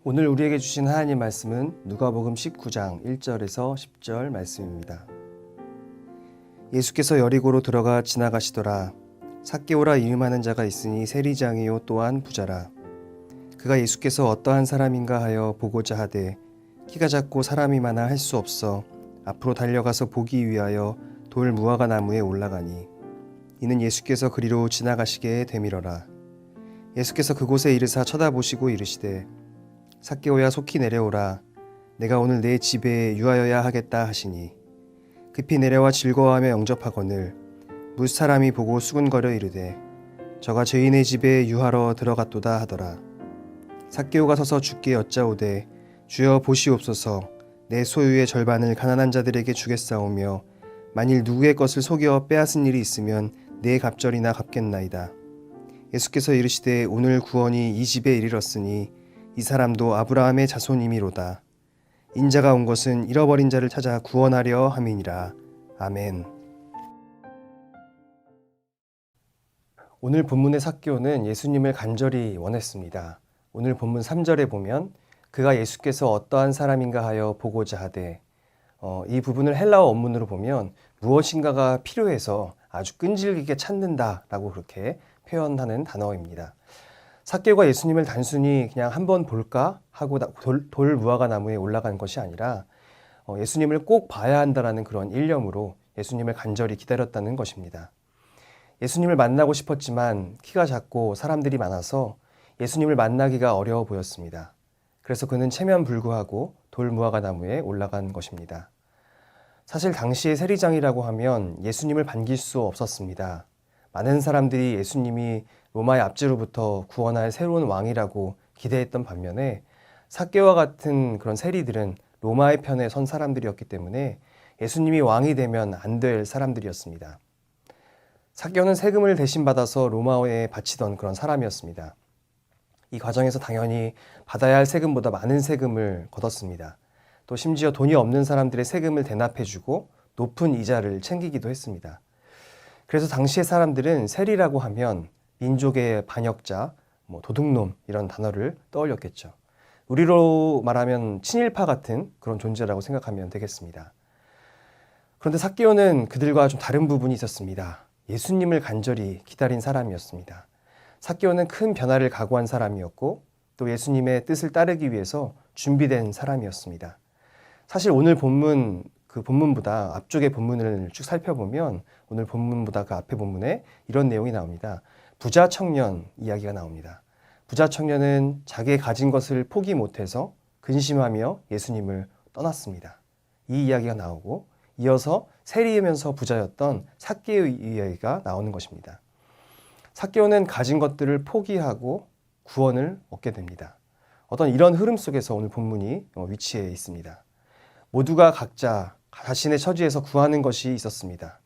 오늘 우리에게 주신 하나님 말씀은 누가복음 19장 1절에서 10절 말씀입니다. 예수께서 여리고로 들어가 지나가시더라. 삭개오라 이름하는 자가 있으니 세리장이요 또한 부자라. 그가 예수께서 어떠한 사람인가 하여 보고자 하되 키가 작고 사람이 많아 할 수 없어 앞으로 달려가서 보기 위하여 돌 무화과 나무에 올라가니 이는 예수께서 그리로 지나가시게 되밀어라. 예수께서 그곳에 이르사 쳐다보시고 이르시되 삭개오야 속히 내려오라. 내가 오늘 내 집에 유하여야 하겠다 하시니 급히 내려와 즐거워하며 영접하거늘 뭇 사람이 보고 수군거려 이르되 저가 죄인의 집에 유하러 들어갔도다 하더라. 삭개오가 서서 주께 여짜오되 주여 보시옵소서. 내 소유의 절반을 가난한 자들에게 주겠사오며 만일 누구의 것을 속여 빼앗은 일이 있으면 내 갑절이나 갚겠나이다. 예수께서 이르시되 오늘 구원이 이 집에 이르렀으니 이 사람도 아브라함의 자손이미로다. 인자가 온 것은 잃어버린 자를 찾아 구원하려 함이니라. 아멘. 오늘 본문의 삭개오는 예수님을 간절히 원했습니다. 오늘 본문 3절에 보면 그가 예수께서 어떠한 사람인가 하여 보고자 하되 이 부분을 헬라어 원문으로 보면 무엇인가가 필요해서 아주 끈질기게 찾는다라고 그렇게 표현하는 단어입니다. 삭개오가 예수님을 단순히 그냥 한번 볼까 하고 돌 무화과 나무에 올라간 것이 아니라 예수님을 꼭 봐야 한다라는 그런 일념으로 예수님을 간절히 기다렸다는 것입니다. 예수님을 만나고 싶었지만 키가 작고 사람들이 많아서 예수님을 만나기가 어려워 보였습니다. 그래서 그는 체면불구하고 돌 무화과 나무에 올라간 것입니다. 사실 당시의 세리장이라고 하면 예수님을 반길 수 없었습니다. 많은 사람들이 예수님이 로마의 압제로부터 구원할 새로운 왕이라고 기대했던 반면에 삭개오와 같은 그런 세리들은 로마의 편에 선 사람들이었기 때문에 예수님이 왕이 되면 안 될 사람들이었습니다. 삭개오는 세금을 대신 받아서 로마에 바치던 그런 사람이었습니다. 이 과정에서 당연히 받아야 할 세금보다 많은 세금을 걷었습니다. 또 심지어 돈이 없는 사람들의 세금을 대납해주고 높은 이자를 챙기기도 했습니다. 그래서 당시의 사람들은 세리라고 하면 민족의 반역자, 도둑놈 이런 단어를 떠올렸겠죠. 우리로 말하면 친일파 같은 그런 존재라고 생각하면 되겠습니다. 그런데 삭개오는 그들과 좀 다른 부분이 있었습니다. 예수님을 간절히 기다린 사람이었습니다. 삭개오는 큰 변화를 각오한 사람이었고 또 예수님의 뜻을 따르기 위해서 준비된 사람이었습니다. 사실 오늘 본문, 그 본문보다 앞쪽의 본문을 쭉 살펴보면 오늘 본문보다 그 앞에 본문에 이런 내용이 나옵니다. 부자 청년 이야기가 나옵니다. 부자 청년은 자기의 가진 것을 포기 못해서 근심하며 예수님을 떠났습니다. 이 이야기가 나오고 이어서 세리이면서 부자였던 삭개오의 이야기가 나오는 것입니다. 삭개오는 가진 것들을 포기하고 구원을 얻게 됩니다. 어떤 이런 흐름 속에서 오늘 본문이 위치해 있습니다. 모두가 각자 자신의 처지에서 구하는 것이 있었습니다.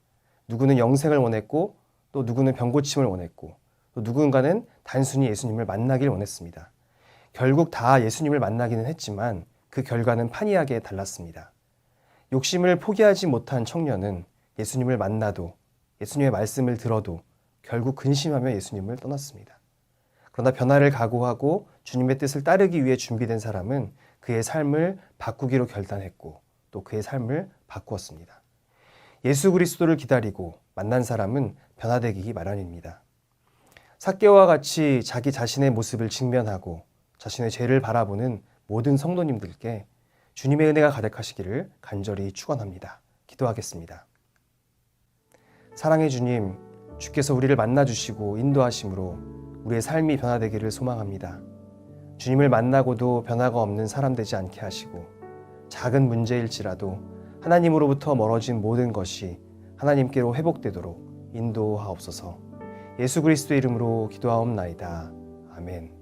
누구는 영생을 원했고 또 누구는 병고침을 원했고 또 누군가는 단순히 예수님을 만나길 원했습니다. 결국 다 예수님을 만나기는 했지만 그 결과는 판이하게 달랐습니다. 욕심을 포기하지 못한 청년은 예수님을 만나도 예수님의 말씀을 들어도 결국 근심하며 예수님을 떠났습니다. 그러나 변화를 각오하고 주님의 뜻을 따르기 위해 준비된 사람은 그의 삶을 바꾸기로 결단했고 또 그의 삶을 바꾸었습니다. 예수 그리스도를 기다리고 만난 사람은 변화되기 마련입니다. 삭개오와 같이 자기 자신의 모습을 직면하고 자신의 죄를 바라보는 모든 성도님들께 주님의 은혜가 가득하시기를 간절히 축원합니다. 기도하겠습니다. 사랑의 주님, 주께서 우리를 만나주시고 인도하심으로 우리의 삶이 변화되기를 소망합니다. 주님을 만나고도 변화가 없는 사람 되지 않게 하시고 작은 문제일지라도 하나님으로부터 멀어진 모든 것이 하나님께로 회복되도록 인도하옵소서. 예수 그리스도의 이름으로 기도하옵나이다. 아멘.